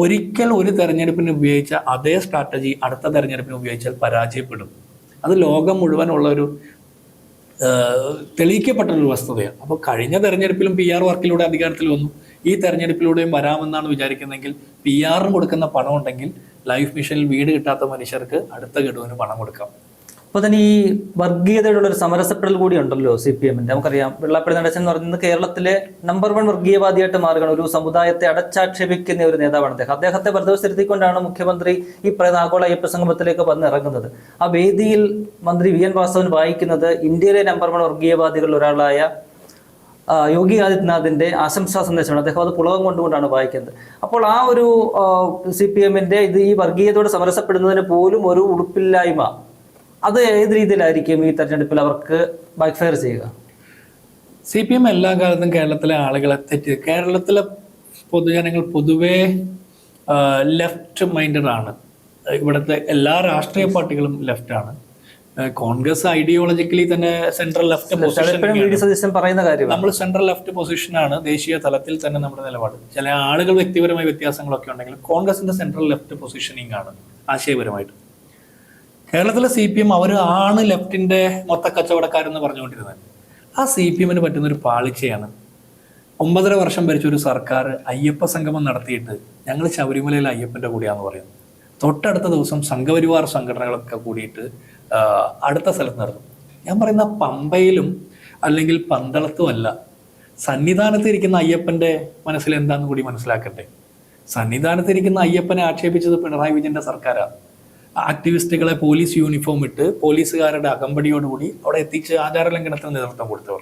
ഒരിക്കൽ ഒരു തെരഞ്ഞെടുപ്പിന് ഉപയോഗിച്ച അതേ സ്ട്രാറ്റജി അടുത്ത തെരഞ്ഞെടുപ്പിന് ഉപയോഗിച്ചാൽ പരാജയപ്പെടും. അത് ലോകം മുഴുവനുള്ള ഒരു തെളിയിക്കപ്പെട്ടൊരു വസ്തുതയാണ്. അപ്പോൾ കഴിഞ്ഞ തെരഞ്ഞെടുപ്പിലും PR വർക്കിലൂടെ അധികാരത്തിൽ വന്നു, ഈ തെരഞ്ഞെടുപ്പിലൂടെയും വരാമെന്നാണ് വിചാരിക്കുന്നതെങ്കിൽ PR കൊടുക്കുന്ന പണം ഉണ്ടെങ്കിൽ ലൈഫ് മിഷനിൽ വീട് കിട്ടാത്ത മനുഷ്യർക്ക് അടുത്ത ഗഡുവിന് പണം കൊടുക്കാം. അപ്പോൾ തന്നെ ഈ വർഗീയതയോടുള്ള ഒരു സമരസപ്പെടൽ കൂടി ഉണ്ടല്ലോ CPM-ന്റെ. നമുക്കറിയാം, വെള്ളാപ്പള്ളി നടേശൻ എന്ന് പറയുന്നത് കേരളത്തിലെ നമ്പർ 1 വർഗീയവാദിയായിട്ട് മാറുകയാണ്. ഒരു സമുദായത്തെ അടച്ചാക്ഷേപിക്കുന്ന ഒരു നേതാവാണ് അദ്ദേഹം. അദ്ദേഹത്തെ വെറുതെ മുഖ്യമന്ത്രി ഈ പറയുന്ന ആഗോള അയ്യപ്പ സംഗമത്തിലേക്ക് വന്നിറങ്ങുന്നത്. ആ വേദിയിൽ മന്ത്രി VN വാസവൻ വായിക്കുന്നത് ഇന്ത്യയിലെ നമ്പർ 1 വർഗീയവാദികളിൽ ഒരാളായ യോഗി ആദിത്യനാഥിന്റെ ആശംസാ സന്ദേശമാണ്. അദ്ദേഹം അത് പുളകം കൊണ്ടുകൊണ്ടാണ് വായിക്കുന്നത്. അപ്പോൾ ആ ഒരു CPM-ന്റെ ഈ വർഗീയതയോട് സമരസപ്പെടുന്നതിന് പോലും ഒരു ഉടുപ്പില്ലായ്മ, അത് ഏത് രീതിയിലായിരിക്കും ഈ തെരഞ്ഞെടുപ്പിൽ അവർക്ക് ബാക്ക്ഫയർ ചെയ്യുക? CPM എല്ലാ കാലത്തും കേരളത്തിലെ ആളുകളെ കേരളത്തിലെ പൊതുജനങ്ങൾ പൊതുവേ ലെഫ്റ്റ് മൈൻഡഡ് ആണ്. ഇവിടുത്തെ എല്ലാ രാഷ്ട്രീയ പാർട്ടികളും ലെഫ്റ്റ് ആണ്. കോൺഗ്രസ് ഐഡിയോളജിക്കലി തന്നെ സെൻട്രൽ ലെഫ്റ്റ് പൊസിഷൻ പറയുന്ന കാര്യം, നമ്മൾ സെൻട്രൽ ലെഫ്റ്റ് പൊസിഷനാണ് ദേശീയ തലത്തിൽ തന്നെ നമ്മുടെ നിലപാട്. ചില ആളുകൾ വ്യക്തിപരമായ വ്യത്യാസങ്ങളൊക്കെ ഉണ്ടെങ്കിലും കോൺഗ്രസിന്റെ സെൻട്രൽ ലെഫ്റ്റ് പൊസിഷനിങ് ആണ് ആശയപരമായിട്ട്. കേരളത്തിലെ CPM ആണ് ലെഫ്റ്റിന്റെ മൊത്ത കച്ചവടക്കാരെന്ന് പറഞ്ഞുകൊണ്ടിരുന്നത്. ആ CPM-ന് പറ്റുന്നൊരു പാളിച്ചയാണ്. 9.5 വർഷം ഭരിച്ച ഒരു സർക്കാർ അയ്യപ്പ സംഗമം നടത്തിയിട്ട് ഞങ്ങൾ ശബരിമലയിൽ അയ്യപ്പന്റെ കൂടിയാന്ന് പറയുന്നു. തൊട്ടടുത്ത ദിവസം സംഘപരിവാർ സംഘടനകളൊക്കെ കൂടിയിട്ട് അടുത്ത സ്ഥലത്ത് നടത്തും. ഞാൻ പറയുന്ന പമ്പയിലും അല്ലെങ്കിൽ പന്തളത്തും അല്ല, സന്നിധാനത്തിരിക്കുന്ന അയ്യപ്പന്റെ മനസ്സിൽ എന്താന്ന് കൂടി മനസ്സിലാക്കട്ടെ. സന്നിധാനത്തിരിക്കുന്ന അയ്യപ്പനെ ആക്ഷേപിച്ചത് പിണറായി വിജയന്റെ സർക്കാരാണ്. ആക്ടിവിസ്റ്റുകളെ പോലീസ് യൂണിഫോം ഇട്ട് പോലീസുകാരുടെ അകമ്പടിയോടുകൂടി അവിടെ എത്തിച്ച് ആചാരലംഘനത്തിന് നേതൃത്വം കൊടുത്തവർ.